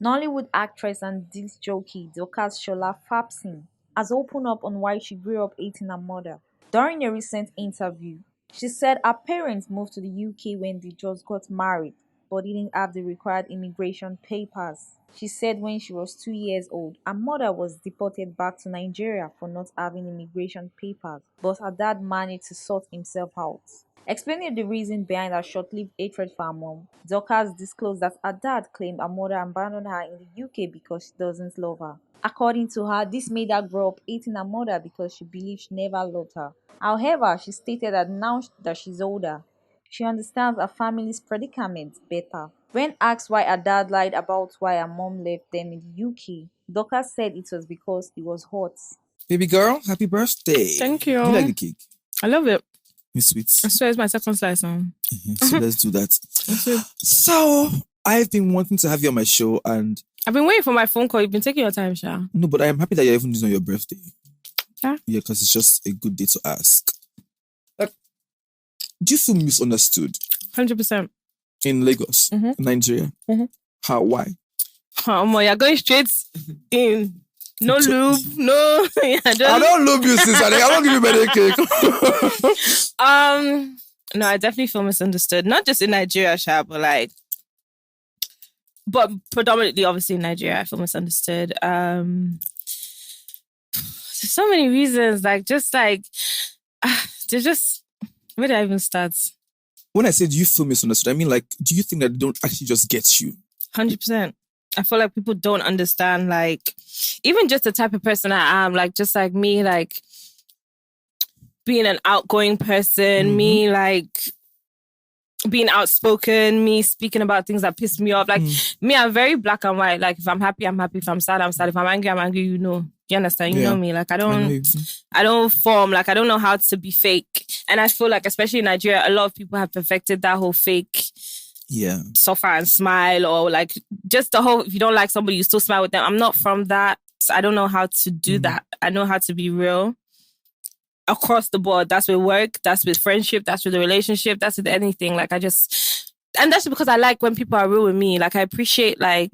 Nollywood actress and disc jockey Dorcas Shola-Fapson has opened up on why she grew up hating her mother. During a recent interview, she said her parents moved to the UK when they just got married but didn't have the required immigration papers. She said when she was 2 years old, her mother was deported back to Nigeria for not having immigration papers, but her dad managed to sort himself out. Explaining the reason behind her short-lived hatred for her mom, Dorcas disclosed that her dad claimed her mother abandoned her in the UK because she doesn't love her. According to her, this made her grow up hating her mother because she believed she never loved her. However, she stated that now that she's older, she understands her family's predicament better. When asked why her dad lied about why her mom left them in the UK, Dorcas said it was because it was hot. Baby girl, happy birthday. Thank you. Do you like the cake? I love it. It's sweet. I swear it's my second slice now. So let's do that. So I've been wanting to have you on my show, and I've been waiting for my phone call. You've been taking your time, Sha. no, but I am happy that you're even doing it on your birthday. Yeah. Yeah, because it's just a good day to ask. Like, do you feel misunderstood 100%. in Lagos, Nigeria? How? Why? You're going straight in. No lube, no. I don't love you, sister. I don't give you better cake. No, I definitely feel misunderstood. Not just in Nigeria, Sha, but predominantly, obviously, in Nigeria, I feel misunderstood. There's so many reasons. There's just where do I even start? When I say do you feel misunderstood, I mean, like, do you think that they don't actually just get you? 100%. I feel like people don't understand, like, even just the type of person I am, like, just like me, like, being an outgoing person, me, like, being outspoken, me speaking about things that piss me off. Like, me, I'm very black and white. Like, if I'm happy, I'm happy. If I'm sad, I'm sad. If I'm angry, I'm angry, you know. You understand? You know me. Like, I don't form. Like, I don't know how to be fake. And I feel like, especially in Nigeria, a lot of people have perfected that whole fake suffer and smile, or like just the whole, if you don't like somebody, you still smile with them. I'm not from that. So I don't know how to do that. I know how to be real across the board. That's with work, that's with friendship, that's with the relationship, that's with anything. Like, and that's because I like when people are real with me. Like, I appreciate like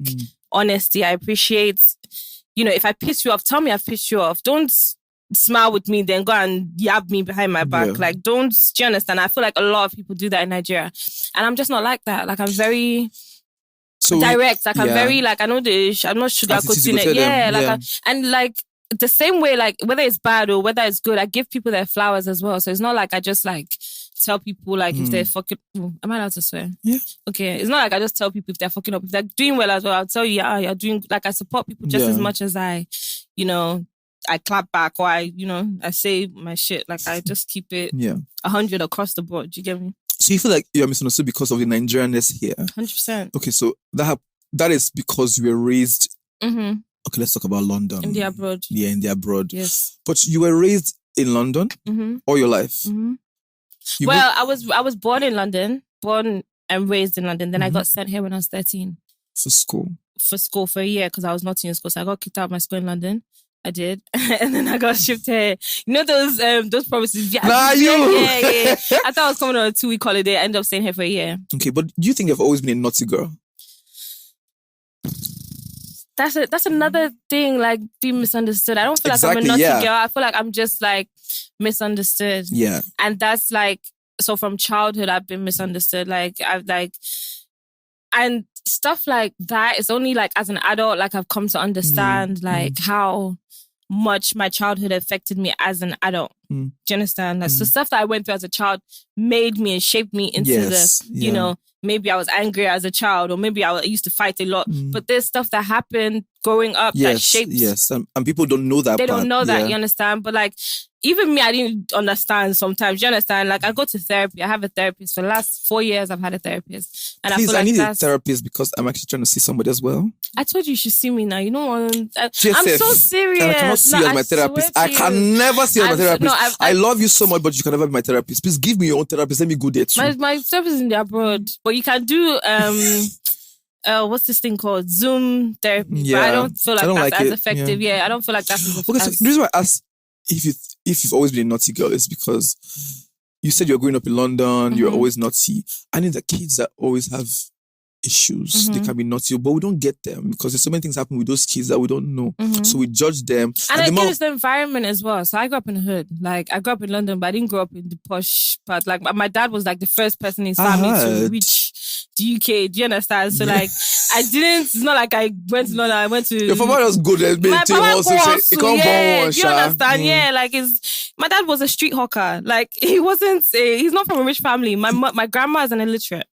honesty. I appreciate, if I piss you off, tell me I've pissed you off. Don't smile with me, then go and yab me behind my back. Like, do you understand? I feel like a lot of people do that in Nigeria. And I'm just not like that. Like, I'm very direct. Like, I'm very, like, I know I'm not sugarcoating it. And like, the same way, like, whether it's bad or whether it's good, I give people their flowers as well. So it's not like I just, like, tell people, like, if they're fucking... am I allowed to swear? Yeah. Okay. It's not like I just tell people if they're fucking up. If they're doing well as well, I'll tell you, you're doing... Like, I support people just as much as I clap back, or I say my shit. Like, I just keep it 100 across the board. Do you get me? So you feel like you're misunderstood because of the Nigerianness here? 100%. Okay, so that is because you were raised... Okay, let's talk about London. In the abroad. Yeah, in the abroad. Yes. But you were raised in London all your life? I was born in London, born and raised in London. Then I got sent here when I was 13. For school? For school, for a year, because I was not in school. So I got kicked out of my school in London. I did. And then I got shipped here. You know those promises? Yeah. Nah, you! Yeah. I thought I was coming on a 2-week holiday. I ended up staying here for a year. Okay, but do you think you've always been a naughty girl? That's another thing, like, being misunderstood. I don't feel like I'm a naughty girl. I feel like I'm just, like, misunderstood. Yeah. And that's, like, so from childhood, I've been misunderstood. Like, and stuff like that, it's only, like, as an adult, like, I've come to understand, like, how much my childhood affected me as an adult. Do you understand? Like, so stuff that I went through as a child made me and shaped me into maybe I was angry as a child, or maybe I used to fight a lot. But there's stuff that happened growing up that shaped... Yes, and people don't know that. They don't know that, you understand? But like, even me, I didn't understand sometimes. You understand? Like, I go to therapy. I have a therapist. For the last 4 years, I've had a therapist. And Please, I feel like I need a therapist because I'm actually trying to see somebody as well. I told you should see me now. You know what? I'm so serious. And I cannot see you as my therapist. I can never see you as my therapist. I love you so much, but you can never be my therapist. Please give me your own therapist. Let me go there too. My therapist is in the abroad. But you can do... what's this thing called? Zoom therapy. Yeah. But I don't feel like that's as effective. Yeah, I don't feel like that's as effective. Okay, so the reason why I asked if you've always been a naughty girl is because you said you're growing up in London, you're always naughty. I need the kids that always have a issues. They can be naughty, but we don't get them because there's so many things happen with those kids that we don't know. So we judge them. And again, it's the environment as well. So I grew up in the hood. Like, I grew up in London, but I didn't grow up in the posh part. Like, my dad was like the first person in his family to reach the UK. Do you understand? So like, it's not like I went to London. I went to... Your father was good at being also. Do you understand? Yeah, like my dad was a street hawker. Like, he's not from a rich family. My grandma is an illiterate.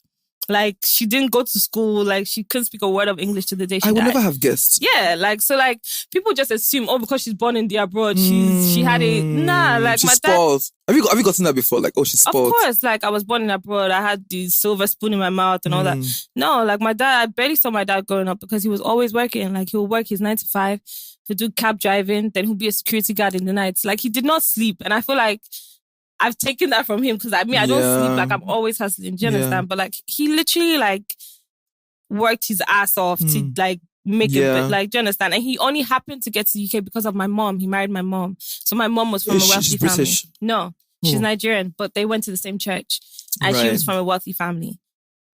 Like, she didn't go to school. Like, she couldn't speak a word of English to the day she died. I would never have guessed. Yeah, like, so, like, people just assume, because she's born in the abroad, she had a... Nah, like, she's my spoiled. Have you gotten that before? Like, she's spoiled. Of course, like, I was born in abroad. I had the silver spoon in my mouth and all that. No, like, my dad, I barely saw my dad growing up because he was always working. Like, he'll work his 9 to 5. He'll do cab driving. Then he'll be a security guard in the nights. Like, he did not sleep. And I feel like I've taken that from him because I don't sleep. Like, I'm always hustling. Do you understand? But like, he literally like worked his ass off to like make it. Like, do you understand? And he only happened to get to the UK because of my mom. He married my mom. So my mom was from a wealthy family. British? No, she's Nigerian, but they went to the same church, and she was from a wealthy family.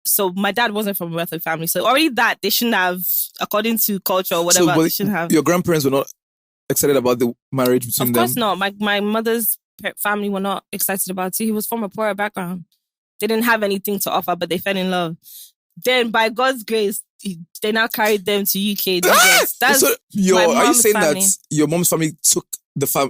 So my dad wasn't from a wealthy family. So already that they shouldn't have, according to culture or whatever, they shouldn't have. Your grandparents were not excited about the marriage between them? Of course not. My mother's family were not excited about it. He was from a poorer background. They didn't have anything to offer, but they fell in love. Then, by God's grace, they now carried them to UK. That's so are you saying family. that your mom's family took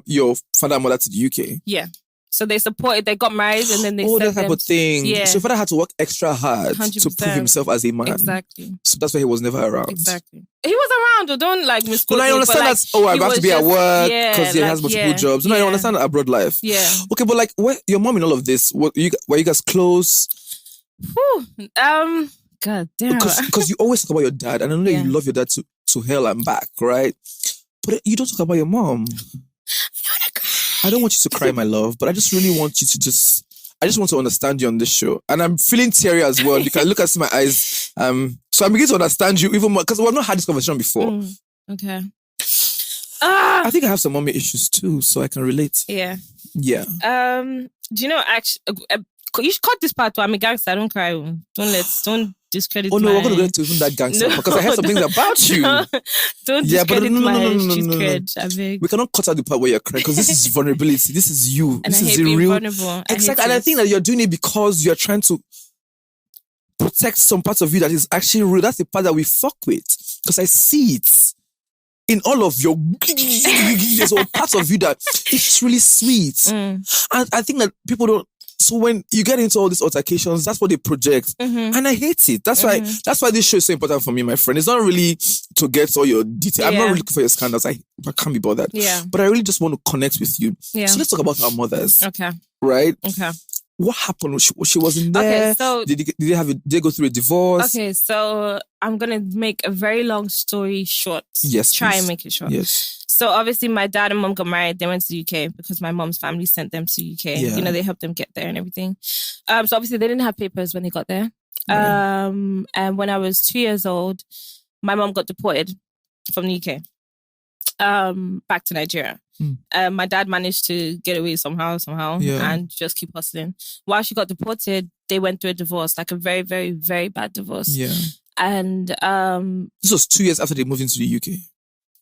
your father and mother to the UK? Yeah. So they supported, they got married and then they sent that type of thing. Yeah. So your father had to work extra hard 100%. to prove himself as a man. Exactly. So that's why he was never around. Exactly. He was around, or don't like misquote me. I understand like, that, I have to be at work because he has multiple jobs. No, I understand that abroad life. Yeah. Okay, but like, your mom in all of this, were you guys close? Whew. God damn. Because you always talk about your dad, and I know that you love your dad to hell and back, right? But you don't talk about your mom. I don't want you to cry, my love, but I just really want you to I just want to understand you on this show. And I'm feeling teary as well. You can look at my eyes. So I'm beginning to understand you even more because we've not had this conversation before. Okay. I think I have some mommy issues too, so I can relate. Yeah. Yeah. Do you know, actually, you should cut this part. I'm a gangster. I don't cry. Don't discredit. Oh no, we're gonna go into even that gangster because I heard some things about you. Don't discredit my street cred. I beg. We cannot cut out the part where you're crying because this is vulnerability. This is you. And this I is hate being real. vulnerable. Exactly, and I think that you're doing it because you're trying to protect some parts of you that is actually real. That's the part that we fuck with because I see it in all of your. There's all parts of you that it's really sweet, and I think that people don't. So when you get into all these altercations, that's what they project. And I hate it. That's why this show is so important for me, my friend. It's not really to get all your details. I'm not really looking for your scandals. I can't be bothered. Yeah. But I really just want to connect with you. Yeah. So let's talk about our mothers. Okay. Right? Okay. What happened? She wasn't there. Okay, so did they go through a divorce? Okay, so I'm gonna make a very long story short. Yes. Try please. and make it short. Yes. So obviously my dad and mom got married. They went to the UK because my mom's family sent them to UK. Yeah. You know, they helped them get there and everything. So obviously they didn't have papers when they got there. Right. And when I was 2 years old, my mom got deported from the UK back to Nigeria. My dad managed to get away somehow, and just keep hustling. While she got deported, they went through a divorce, like a very, very, very bad divorce. Yeah. And this was 2 years after they moved into the UK.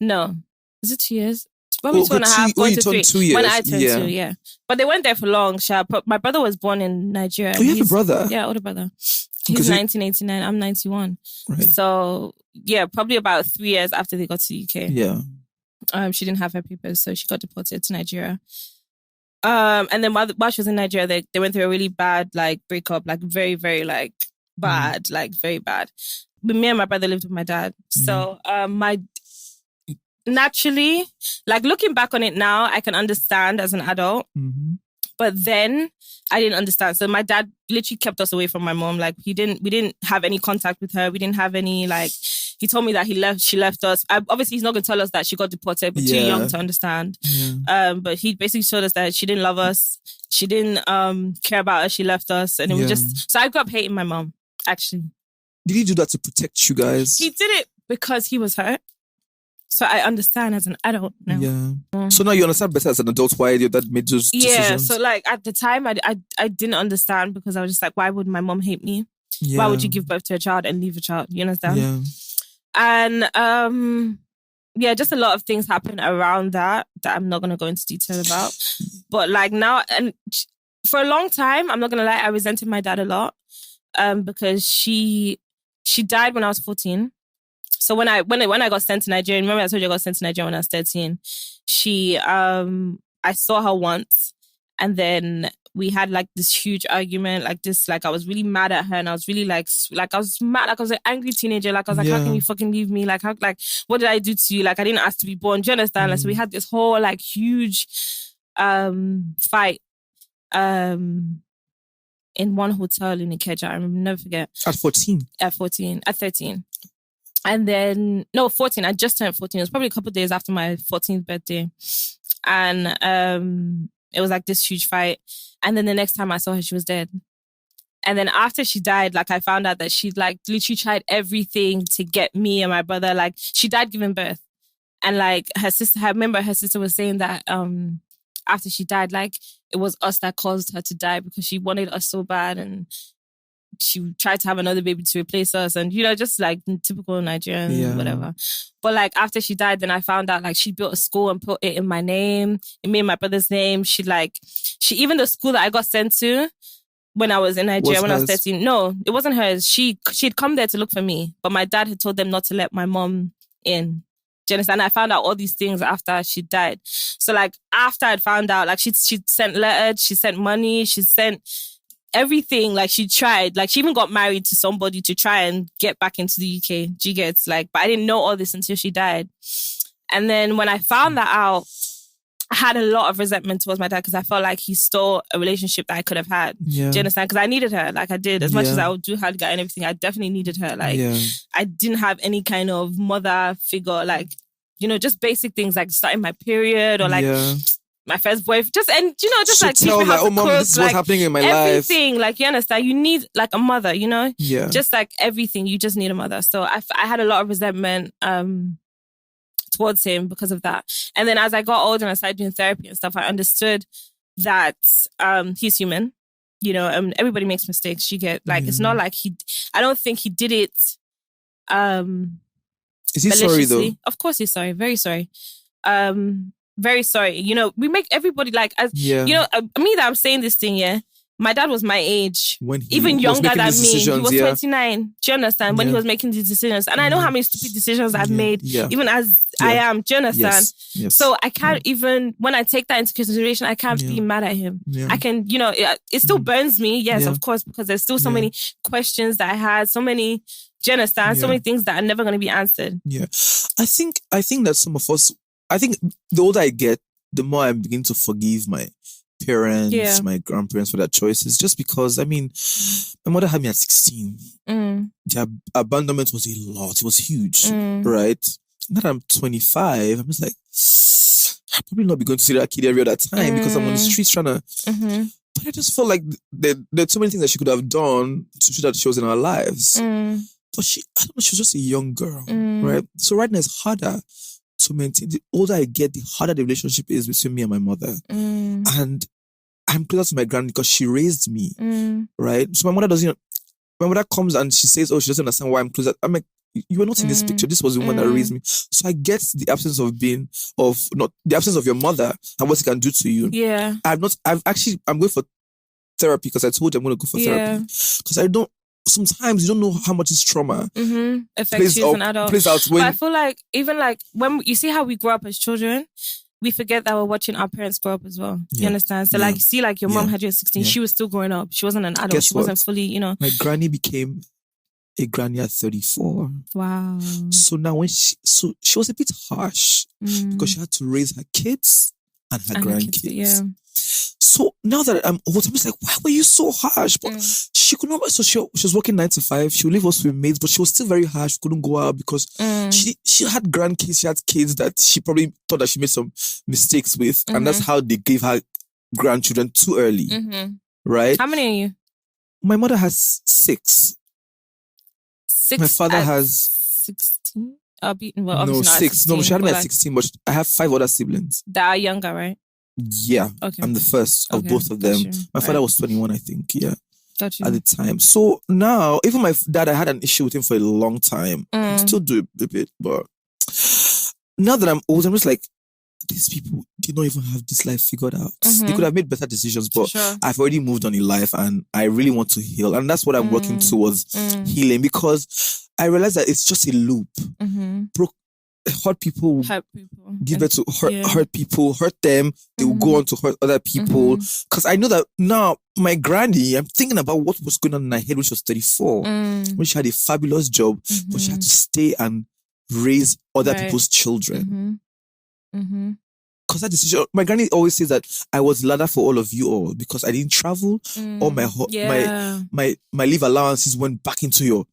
No. Is it 2 years? Probably 2.5, going to 3. 2 years. When I turned 2, yeah. But they went there for long. My brother was born in Nigeria. Oh, you have a brother? Yeah, older brother. He's 1989. I'm 91. Right. So, yeah, probably about 3 years after they got to the UK. Yeah. She didn't have her papers, so she got deported to Nigeria. And then while she was in Nigeria, they went through a really bad, like, breakup, like, very, very, like, bad, like, very bad. But me and my brother lived with my dad. So, naturally, like looking back on it now, I can understand as an adult. But then I didn't understand. So my dad literally kept us away from my mom. Like we didn't have any contact with her. We didn't have any like. He told me that she left us. Obviously, he's not going to tell us that she got deported, but too young to understand. Yeah. But he basically told us that she didn't love us. She didn't care about us. She left us, and it was just. So I grew up hating my mom. Actually, did he do that to protect you guys? He did it because he was hurt. So I understand as an adult now. Yeah. So now you understand better as an adult why your dad made those decisions? Yeah. So like at the time, I didn't understand because I was just like, why would my mom hate me? Why would you give birth to a child and leave a child? You understand? Yeah. And just a lot of things happen around that I'm not going to go into detail about. But like now, and for a long time, I'm not going to lie, I resented my dad a lot because she died when I was 14. So when I got sent to Nigeria, remember I told you I got sent to Nigeria when I was 13. I saw her once, and then we had like this huge argument, like this, like I was really mad at her, and I was really like I was mad, like I was an angry teenager, like I was like, how can you fucking leave me? Like, how, like, what did I do to you? Like, I didn't ask to be born. Do you understand? Like, so we had this whole like huge fight in one hotel in Ikeja. I remember, never forget. At 14? At 13. And then, no, 14. I just turned 14. It was probably a couple of days after my 14th birthday. And it was like this huge fight. And then the next time I saw her, she was dead. And then after she died, like I found out that she'd like literally tried everything to get me and my brother. Like she died giving birth. And like her sister, I remember her sister was saying that after she died, like it was us that caused her to die because she wanted us so bad, and she tried to have another baby to replace us, and you know, just like typical Nigerian, whatever. But like after she died, then I found out like she built a school and put it in my name, in me and my brother's name. She even the school that I got sent to when I was in Nigeria when I was 13. No, it wasn't hers. She'd come there to look for me, but my dad had told them not to let my mom in. Do you understand? I found out all these things after she died. So like after I'd found out, like she sent letters, she sent money, she sent everything. Like she tried, like she even got married to somebody to try and get back into the UK. Do you get? Like, but I didn't know all this until she died. And then when I found that out, I had a lot of resentment towards my dad because I felt like he stole a relationship that I could have had. Yeah. Do you understand? Because I needed her. Like I did. As much as I would do hard guy and everything, I definitely needed her. Like I didn't have any kind of mother figure. Like, you know, just basic things like starting my period or like my first boyfriend. Just, and you know, just like tell like, oh mom, this is what's happening in my life. Everything. Like, you understand? You need like a mother, you know? Yeah. Just like everything. You just need a mother. So I had a lot of resentment towards him because of that. And then as I got older and I started doing therapy and stuff, I understood that he's human, you know, and everybody makes mistakes. You get like, it's not like I don't think he did it. Is he sorry though? Of course he's sorry. Very sorry. Very sorry. You know, we make everybody like, as you know, me that I'm saying this thing, my dad was my age, when even younger than me. He was 29. Do you understand? When he was making these decisions. And I know how many stupid decisions I've made, even as I am. Do you understand? Yes. So I can't even, when I take that into consideration, I can't be mad at him. I can, you know, it still burns me. Yes, of course, because there's still so many questions that I had, so many, do you understand? So many things that are never going to be answered. Yeah. I think that some of us, I think the older I get, the more I begin to forgive my parents, my grandparents for their choices. Just because, I mean, my mother had me at 16. The abandonment was a lot. It was huge, right? Now that I'm 25, I'm just like, I'll probably not be going to see that kid every other time because I'm on the streets trying to... But I just felt like there's so many things that she could have done to show that she was in our lives. But she was just a young girl, right? So right now it's harder to maintain. The older I get, the harder the relationship is between me and my mother. And I'm closer to my grand because she raised me, right? So my mother comes and she says, oh, she doesn't understand why I'm closer. I'm like, you were not in this picture. This was the woman that raised me. So I get the absence of the absence of your mother and what it can do to you. Yeah. I'm going for therapy because I told you I'm going to go for therapy. Because sometimes you don't know how much this trauma affects you as an adult. But I feel like even like when you see how we grow up as children, we forget that we're watching our parents grow up as well. You understand? So like, see, like your mom had you at 16, she was still growing up. She wasn't an adult. She wasn't fully, you know. My granny became a granny at 34. Wow. So now she was a bit harsh because she had to raise her kids and her grandkids. So now that I'm old, I'm just like, why were you so harsh? But she could not. So she was working 9 to 5. She would leave us with maids, but she was still very harsh. She couldn't go out because she had grandkids. She had kids that she probably thought that she made some mistakes with, and that's how they gave her grandchildren too early. Right? How many are you? My mother has 6. 6. My father has 16. No, 6. No, she had me at 16, but I have 5 other siblings that are younger, right? Yeah, okay. I'm the first of both of them. My father was 21, I think. Yeah. Got you. at the time. So now, even my dad, I had an issue with him for a long time. I still do a bit, but now that I'm old, I'm just like, these people did not even have this life figured out. They could have made better decisions, but I've already moved on in life and I really want to heal. And that's what I'm working towards, healing, because I realize that it's just a loop. Hurt people give birth to hurt people, hurt them, they will go on to hurt other people. Because I know that now my granny, I'm thinking about what was going on in her head when she was 34, when she had a fabulous job, but she had to stay and raise other people's children. Because that decision, my granny always says that I was ladder for all of you all because I didn't travel. All my leave allowances went back into your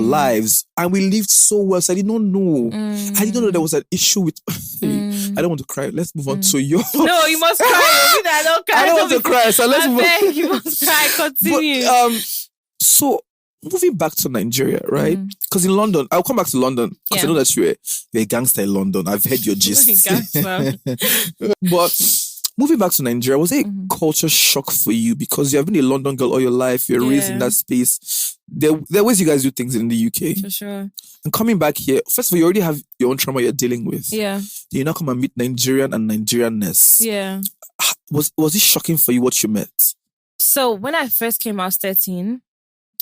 lives, and we lived so well. So I did not know. I didn't know there was an issue with. I don't want to cry. Let's move on to your. No, you must cry. I don't cry. I don't want to cry. So let's move on. You must cry. Continue. But, so moving back to Nigeria, right? Because in London, I'll come back to London because I know that you're a gangster in London. I've heard your gist. But moving back to Nigeria, was it a culture shock for you? Because you have been a London girl all your life. You're raised in that space. There are ways you guys do things in the UK. For sure. And coming back here, first of all, you already have your own trauma you're dealing with. Yeah. Then you now come and meet Nigerian and Nigerianness. Yeah. Was it shocking for you what you met? So when I first came, I was 13.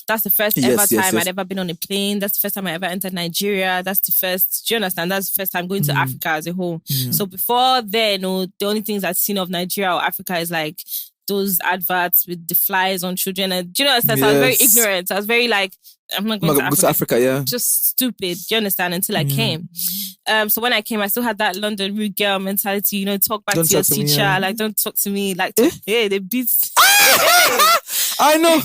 That's the first ever time I'd ever been on a plane. That's the first time I ever entered Nigeria. That's the first, do you understand? That's the first time going to Africa as a whole. Yeah. So before then, the only things I'd seen of Nigeria or Africa is like those adverts with the flies on children. And do you understand? So I was very ignorant. I was very like, I'm not going to Africa. Yeah. Just stupid. Do you understand? Until I came. So when I came, I still had that London rude girl mentality, talk back to your teacher. Like, don't talk to me. Like, hey, they beat... I know.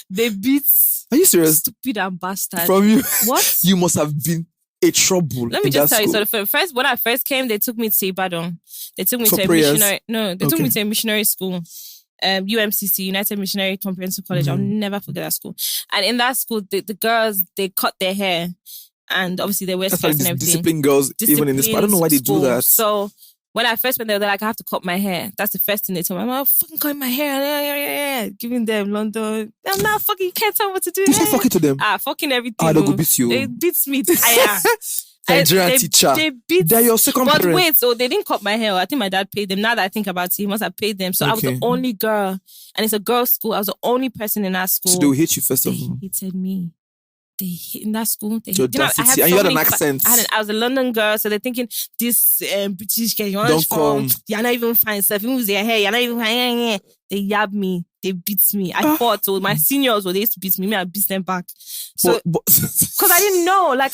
They beat... Are you serious? Stupid and bastard. From you? What? You must have been a trouble. Let me just tell you. So when I first came, they took me to Ibadan. They took me to a missionary... No, they took me to a missionary school. UMCC, United Missionary Comprehensive College. I'll never forget that school. And in that school, the girls, they cut their hair. And obviously they wear skirts and everything. Discipline girls, even in this... I don't know why they do that. So... When I first went there, they're like, I have to cut my hair. That's the first thing they told me. I'm like, fucking cutting my hair. Yeah. Giving them London. I'm not fucking, you can't tell me what to do. You say fucking to them? Fucking everything. They go beat you. They beat me. Nigerian teacher. They're your second parent. But wait, so they didn't cut my hair. I think my dad paid them. Now that I think about it, he must have paid them. So I was the only girl. And it's a girls' school. I was the only person in that school. So they will hate you first of all. They hated me. In that school, and you had an accent. I was a London girl, so they're thinking this British girl, don't come. You're not even fine. So if you move your hair, you're not even fine. They yabbed me. They beat me. I fought. So my seniors, they used to beat me. I beat them back. So because I didn't know, like,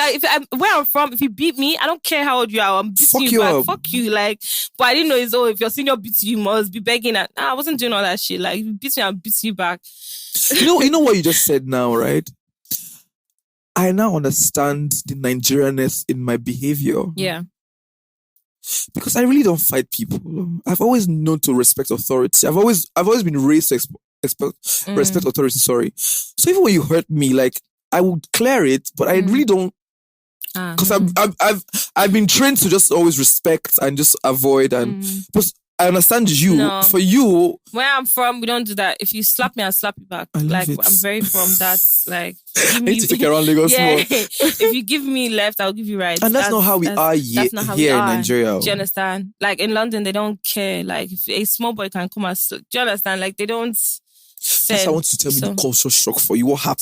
where I'm from, if you beat me, I don't care how old you are. I'm beating you back. Fuck you, like. But I didn't know it's if your senior beats you, you must be begging. I wasn't doing all that shit. Like, if you beat me, I'll beat you back. You know what you just said now, right? I now understand the Nigerianness in my behavior. Yeah. Because I really don't fight people. I've always known to respect authority. I've always been raised to respect authority, sorry. So even when you hurt me, like, I would clear it, but I really don't. Because I've been trained to just always respect and just avoid and I understand you. No. For you, where I'm from, we don't do that. If you slap me, I'll slap you back. Like, I'm very from that. Like, I need to take around Lagos more. If you give me left, I'll give you right. And that's not how we are here in Nigeria. Do you understand? Like, in London, they don't care. Like, if a small boy can come and... Do you understand? Like, they don't... That's I want you to tell me the culture shock for you. What happened?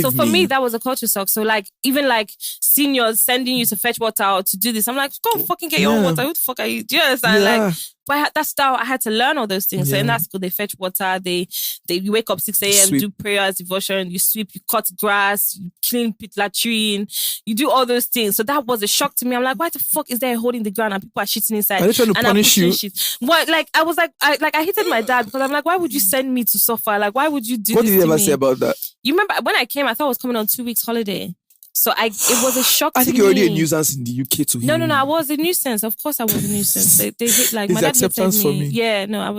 So for me, that was a culture shock. So like, even like seniors sending you to fetch water or to do this, I'm like, go fucking get your own water. Who the fuck are you? Do you understand? Yeah. Like, but that's how I had to learn all those things. So in that school, they fetch water. You wake up 6 a.m., do prayers, devotion, you sweep, you cut grass, you clean pit latrine, you do all those things. So that was a shock to me. I'm like, why the fuck is there a hole in the ground and people are shitting inside? Are they trying to punish you? What? Like, I was like, I hated my dad because I'm like, why would you send me to suffer? Like, why would you do what this did you ever me? say about that? You remember when I came, I thought I was coming on 2 weeks holiday. So it was a shock to me. I think you're already a nuisance in the UK to him. No, I was a nuisance. Of course I was a nuisance. They hate, like, it's my dad acceptance hated me. For me. Yeah, no, I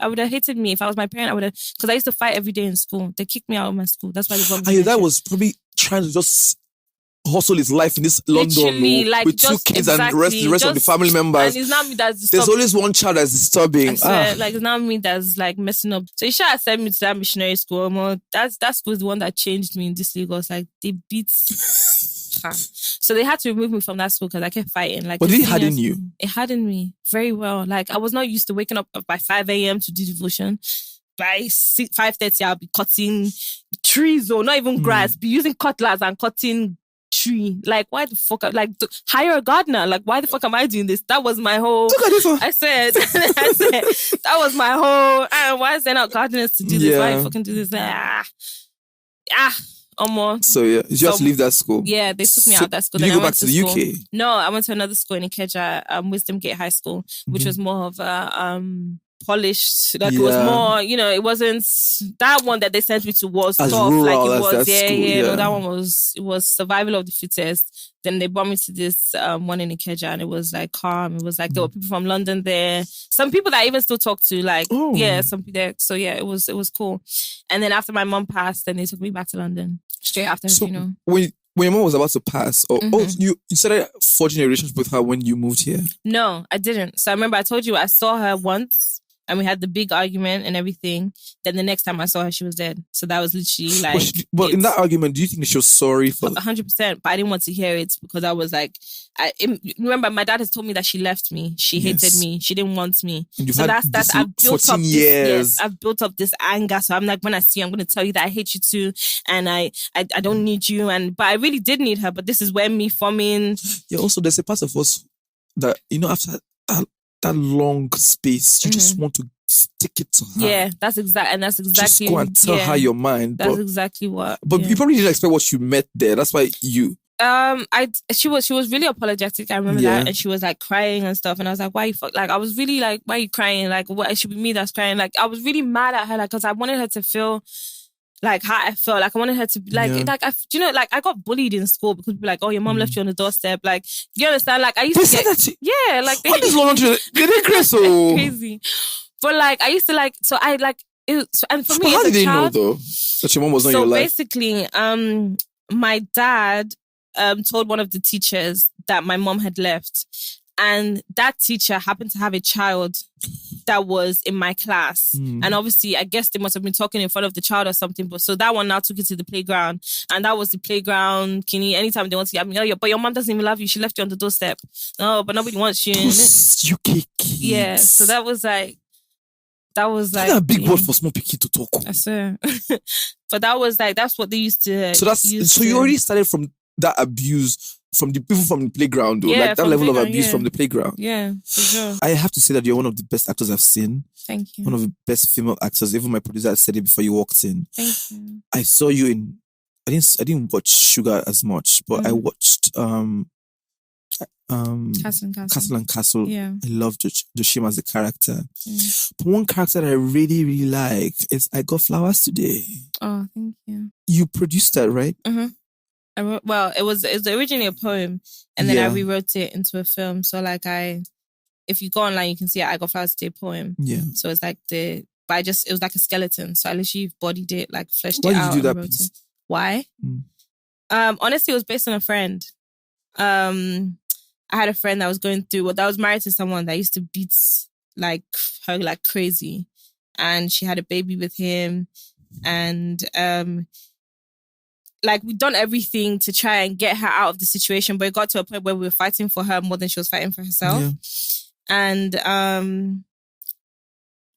would have hated me. If I was my parent, I would have, because I used to fight every day in school. They kicked me out of my school. That's why they brought me. And your dad was probably trying to just hustle his life in this London Literally, like, with 2 just kids and the rest of the just- family members. And it's not me that's There's disturbing. always one child that's disturbing. I swear, like, it's not me that's like messing up. So Isha had sent me to that missionary school. That school is the one that changed me in this Lagos. Like, they beat her. So they had to remove me from that school because I kept fighting. Like, But did it harden you? It hardened me very well. Like, I was not used to waking up by 5 a.m. to do devotion. By 5:30, I'll be cutting trees or not even grass. Be using cutlass and cutting tree. Like, why the fuck? Like, hire a gardener. Like, why the fuck am I doing this? That was my whole. Look at this one. I said, that was my whole. Why is there not gardeners to do this? Why you fucking do this? Almost. So yeah, you just leave that school. Yeah, they took me out of that school. Did Then you I go went back to the UK? No, I went to another school in Ikeja, Wisdom Gate High School, which was more of a polished. Like, it was more, it wasn't that one that they sent me to was as tough. Rural like it as was, that school, no, that one was survival of the fittest. Then they brought me to this one in Ikeja, and it was like calm. It was like there were people from London there. Some people that I even still talk to, like some people there. So yeah, it was cool. And then after my mom passed, then they took me back to London straight after her funeral. When your mom was about to pass, you started forging a relationship with her when you moved here? No, I didn't. So I remember I told you I saw her once and we had the big argument and everything. Then the next time I saw her, she was dead. So that was literally like... But in that argument, do you think she was sorry for... 100%. But I didn't want to hear it because I was like... remember, my dad has told me that she left me. She hated me. She didn't want me. So that's I've built up years. I've built up this anger. So I'm like, when I see you, I'm going to tell you that I hate you too. And I don't need you. But I really did need her. But this is where me forming... Yeah, also there's a part of us that, after... that long space, you just want to stick it to her. Yeah, that's exactly. Just go and tell her your mind. That's exactly what. But you probably didn't expect what you met there. That's why you. She was really apologetic. I remember that, and she was like crying and stuff. And I was like, why you fuck? Like, I was really like, why are you crying? Like, what? It should be me that's crying. Like, I was really mad at her, like, because I wanted her to feel like how I felt. Like, I wanted her to be like, I got bullied in school because people were like, oh, your mom left you on the doorstep. Like, you understand? Like, I used to get, yeah, like what is going on? They're crazy. But like, I used to like, so I like, and for me, how did they child, know though that your mom was not in your life? So basically, my dad told one of the teachers that my mom had left. And that teacher happened to have a child that was in my class. And obviously, I guess they must have been talking in front of the child or something. But so that one now took it to the playground. And that was the playground, Kinney. Anytime they want to get but your mom doesn't even love you. She left you on the doorstep. No, but nobody wants you. You kids. Yeah, so that was like... That's a big word for small picky to talk. I swear. But that was like, that's what they used to... So you already started from that abuse from the people from the playground, though. Like that level of abuse from the playground. Yeah, for sure. I have to say that you're one of the best actors I've seen. Thank you. One of the best female actors. Even my producer said it before you walked in. Thank you. I saw you in... I didn't watch Sugar as much, but I watched Castle and Castle. Yeah. I loved Joshima as a character. But one character that I really, really like is I Got Flowers Today. Oh, thank you. You produced that, right? It was originally a poem, and then I rewrote it into a film. So like if you go online, you can see I Got Flowers Today poem. Yeah. So it's like it was like a skeleton. So I literally bodied it, like fleshed Why it did out. You do that and wrote piece? It. Why? Honestly, it was based on a friend. I had a friend that was that was married to someone that used to beat like her like crazy, and she had a baby with him, and like we'd done everything to try and get her out of the situation, but it got to a point where we were fighting for her more than she was fighting for herself. Yeah. And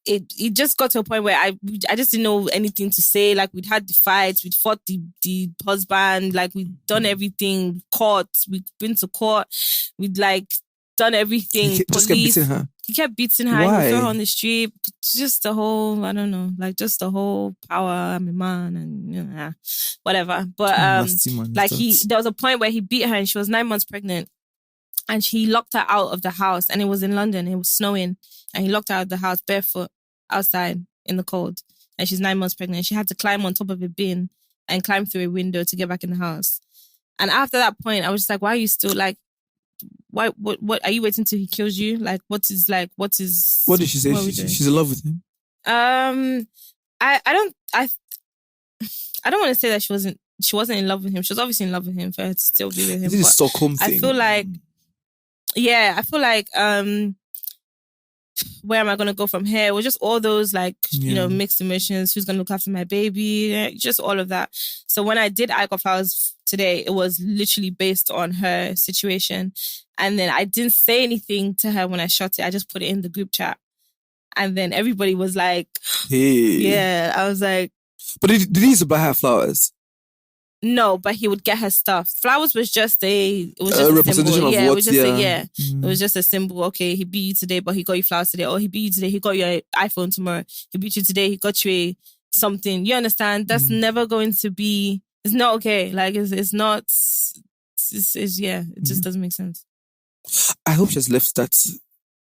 it just got to a point where I just didn't know anything to say. Like, we'd had the fights, we'd fought the husband, like we'd done everything, we'd been to court, we'd like done everything. He just kept beating her. He kept beating her. Why? He threw her on the street. Just the whole, I don't know, like just the whole power. I'm a man, and whatever. But there was a point where he beat her, and she was 9 months pregnant, and he locked her out of the house. And it was in London. It was snowing, and he locked her out of the house barefoot outside in the cold. And she's 9 months pregnant. She had to climb on top of a bin and climb through a window to get back in the house. And after that point, I was just like, why are you still like? Why? What are you waiting till he kills you? Like, what did she say? She's in love with him. I don't want to say that she wasn't she wasn't in love with him. She was obviously in love with him for her to still be with him. This is Stockholm thing. I feel like, where am I going to go from here? It was just all those mixed emotions. Who's going to look after my baby? Just all of that. So when I did I Got Flowers today, it was literally based on her situation. And then I didn't say anything to her when I shot it. I just put it in the group chat. And then everybody was like, hey. Yeah. I was like. But did he used to buy her flowers? No, but he would get her stuff. Flowers was just a representation symbol. of Yeah, what, it was just Mm. It was just a symbol. Okay, he beat you today, but he got you flowers today. Or he beat you today, he got you an iPhone tomorrow. He beat you today, he got you something. You understand? That's never going to be. It's not okay. Like it's not. It just doesn't make sense. I hope she has left that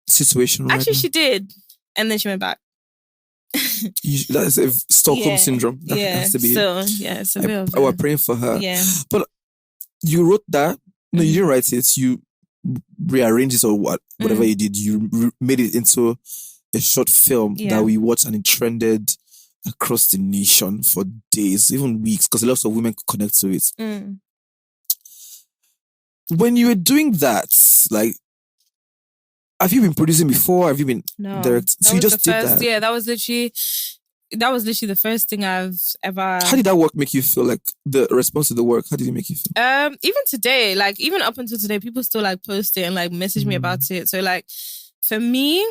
situation. Actually, right she did, and then she went back. That's a Stockholm syndrome. That has to be. So it's a bit of. We're praying for her. Yeah, but you wrote that. No, you didn't write it. You rearranged it or whatever you did. You made it into a short film that we watched, and it trended across the nation for days, even weeks, because lots of women could connect to it. When you were doing that, like, have you been producing before? Have you been directing? So you just did that? Yeah, that was literally the first thing I've ever. How did that work make you feel? Like the response to the work, how did it make you feel? Even today, like even up until today, people still like post it and like message me about it. So like for me,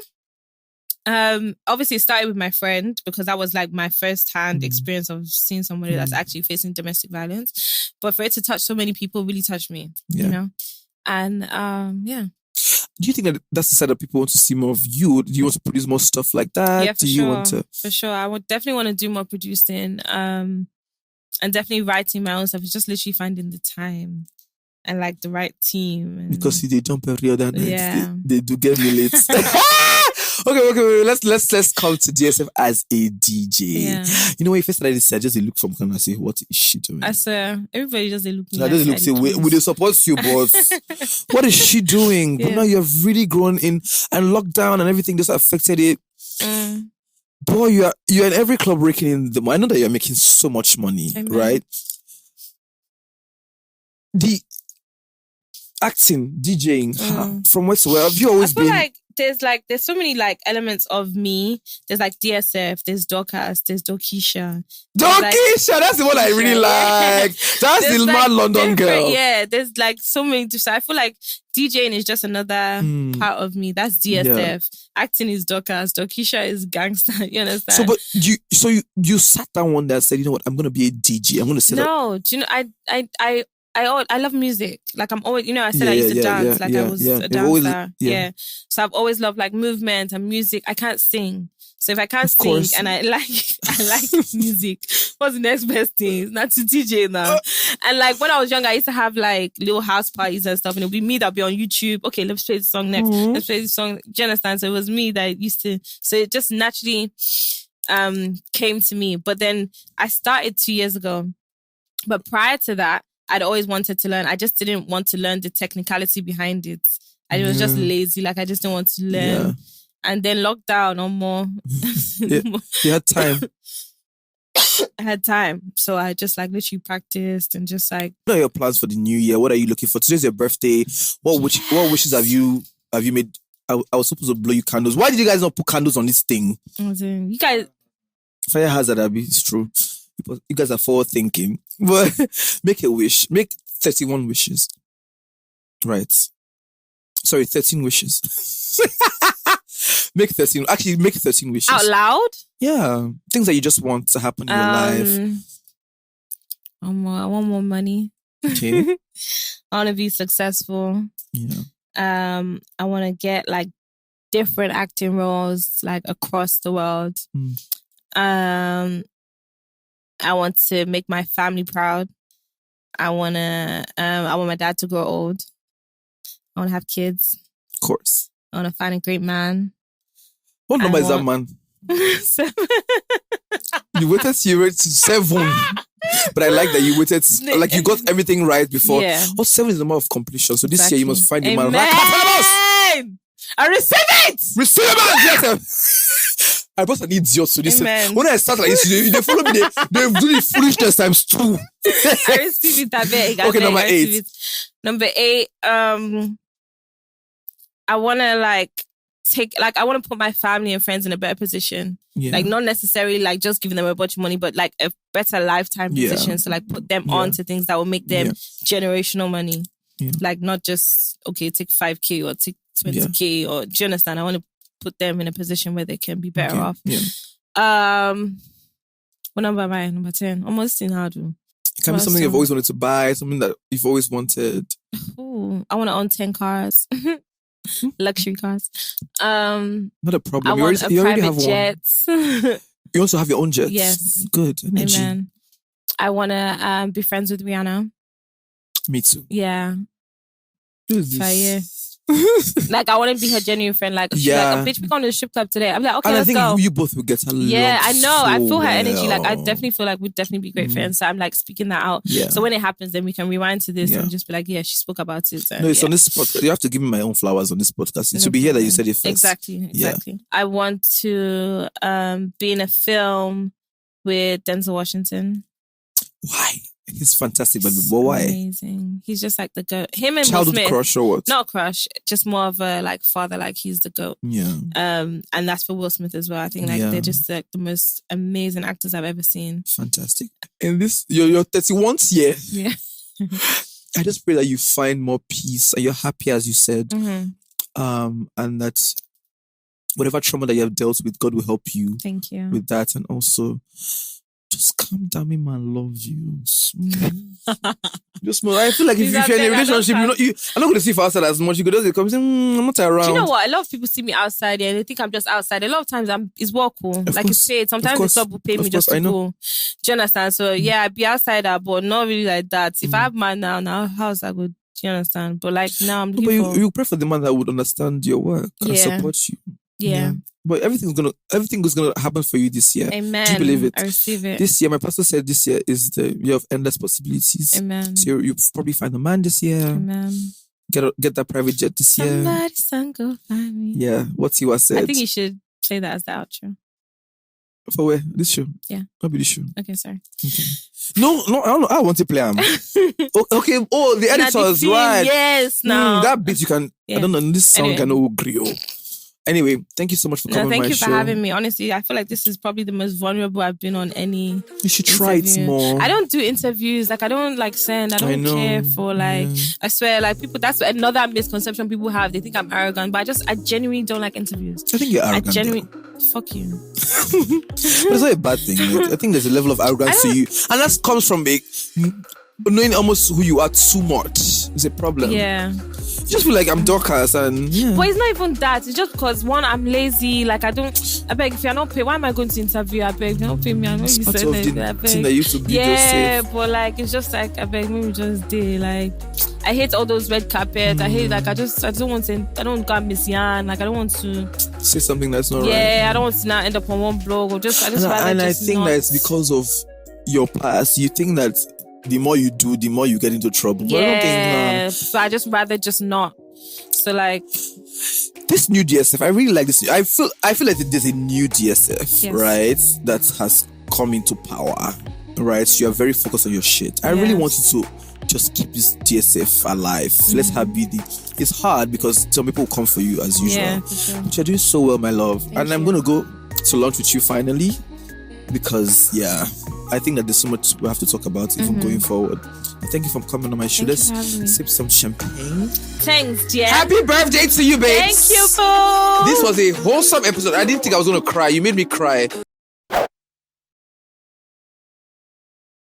obviously it started with my friend because that was like my first-hand experience of seeing somebody that's actually facing domestic violence. But for it to touch so many people really touched me, you know? And do you think that that's the side that people want to see more of you? Do you want to produce more stuff like that? Yeah, for sure. I would definitely want to do more producing and definitely writing my own stuff. It's just literally finding the time and like the right team. And, because they jump every other night. They do get me late. Okay. Let's come to DSF as a DJ. Yeah. You know, when you first started this, I just look from camera and say, what is she doing? I swear, everybody just look. I just look say, we they support you, but what is she doing? But now you have really grown in, and lockdown and everything just affected it. Boy, you're in every club raking in the. I know that you're making so much money, right? The acting, DJing, from where to where have you always been? Like there's so many like elements of me. There's like DSF, there's Dorcas, there's Dorkisha. Dorkisha, that's the one I really like. That's the mad London girl. Yeah, there's like so many. So I feel like DJing is just another part of me. That's DSF. Acting is Dorcas. Dorkisha is gangster. You understand? So, but you sat down one day and said, you know what, I'm gonna be a DJ. I'm gonna set up. No, do you know I love music. Like I'm always, I said I used to dance. I was a dancer. So I've always loved like movement and music. I can't sing. So if I can't sing and I like music, what's the next best thing? It's not to DJ now. And like when I was younger, I used to have like little house parties and stuff, and it would be me that'd be on YouTube. Okay, let's play the song next. Let's play the song. Do you understand? So it was me that used to. So it just naturally came to me. But then I started 2 years ago. But prior to that, I'd always wanted to learn. I just didn't want to learn the technicality behind it. I was just lazy. Like I just didn't want to learn. Yeah. And then lockdown or more. You had time. I had time. So I just like literally practiced and just like. What are your plans for the new year? What are you looking for? Today's your birthday. What wishes have you made? I was supposed to blow you candles. Why did you guys not put candles on this thing? You guys. Fire hazard, Abby. It's true. You guys are forward thinking. But make a wish. Make 31 wishes. Right. Sorry, 13 wishes. Make 13 wishes. Out loud? Yeah. Things that you just want to happen in your life. I want more money. Okay. I want to be successful. Yeah. I want to get like different acting roles like across the world. I want to make my family proud. I want my dad to grow old. I want to have kids. Of course. I want to find a great man. What number is that man? 7. You waited to 7. But I like that you waited, like you got everything right before. Yeah. 7 is the number of completion. So this year you must find the man. I receive it! Receive it! Yes. I brought an idiot to this. Amen. When I start like this, they follow me. They do the foolishness times 2. I receive it. I beg. Okay, number 8. Number 8. I want to I want to put my family and friends in a better position. Yeah. Like not necessarily like just giving them a bunch of money, but like a better lifetime position. So like put them on to things that will make them generational money. Yeah. Like not just, okay, take 5K or take 20K or do you understand? I want to put them in a position where they can be better off. Yeah. What number am I? Number 10. Almost in how to. It can be something you've always wanted to buy, something that you've always wanted. Ooh, I want to own 10 cars. Luxury cars. Not a problem. I want a private jet. You also have your own jet. Yes. Good. Energy. Amen. I want to be friends with Rihanna. Me too. Yeah. Who is this? Like I want to be her genuine friend. Like she's like, bitch, we going to the strip club today. I'm like, okay, and let's go. I think you both will get along. Yeah, I know. So I feel her well. energy. Like I definitely feel like we'd definitely be great friends. So I'm like speaking that out. Yeah. So when it happens, then we can rewind to this and just be like, yeah, she spoke about it. And, no, it's on this podcast. You have to give me my own flowers on this podcast. It should be here that you said it first. Exactly. I want to be in a film with Denzel Washington. Why? He's fantastic, but why? Amazing. He's just like the goat. Him and childhood Will Smith, crush or what? Not crush, just more of a like father. Like he's the goat. Yeah. And that's for Will Smith as well. I think like they're just like the most amazing actors I've ever seen. Fantastic. And this your 31st year. Yeah. I just pray that you find more peace and you're happy, as you said. Mm-hmm. And that whatever trauma that you have dealt with, God will help you. Thank you. With that, and also. Just calm down, me man, love you. Just more. I feel like if you're in a relationship, I'm not going to see you outside as much. You could just come say, I'm not around. Do you know what? A lot of people see me outside and they think I'm just outside. A lot of times it's work cool. Like it's paid. Sometimes the club will pay me just to go. Do you understand? So yeah, I be outside, but not really like that. If I have man now, how's that good? Do you understand? But like now I'm looking for... you pray for the man that would understand your work and support you. Yeah. But everything is gonna happen for you this year. Amen. Do you believe it? I receive it. This year, my pastor said this year is the year of endless possibilities. Amen. So you probably find a man this year. Amen. Get that private jet this year. Somebody's son go find me. Yeah, what you said. I think you should play that as the outro. For where? This show? Yeah. Not be this show. Okay, sorry. Okay. No, I don't know. I want to play them. Okay. Oh, the editors, right? Yes, no. That bit you can. Yeah. I don't know. This song can agree. Anyway, thank you so much for coming on my show. Thank you for having me. Honestly, I feel like this is probably the most vulnerable I've been on any You should try it more. I don't do interviews. Like, I don't send. I don't care for I swear, like people, that's another misconception people have. They think I'm arrogant, but I genuinely don't like interviews. I think you're arrogant. Fuck you. But it's not a bad thing. I think there's a level of arrogance to you. And that comes from knowing almost who you are too much. It's a problem. Yeah. You just feel like I'm Dorcas and But it's not even that. It's just because one, I'm lazy. Like I beg, if you're not paid, why am I going to interview? I beg, don't pay me. I know you said it. I beg. That you to be but like it's just like I beg, maybe just day. Like I hate all those red carpets. I hate I don't want to. I don't got Miss Yan. Like I don't want to say something that's not right. Yeah, I don't want to now end up on one blog or just. I think that it's because of your past. You think that. The more you do, the more you get into trouble. Yeah, but I don't think, so I just rather just not. So like this new DSF, I really like this. I feel like there's a new DSF, right? That has come into power, right? So you're very focused on your shit. I really want you to just keep this DSF alive. Mm-hmm. Let's have it's hard because some people will come for you as usual. Yeah, for sure. But you're doing so well, my love. Thank and you. I'm gonna go to lunch with you finally. Because I think that there's so much we have to talk about even going forward. Thank you for coming on my show. Let's sip some champagne. Thanks, dear. Happy birthday to you, babes. Thank you, boo. This was a wholesome episode. I didn't think I was going to cry. You made me cry.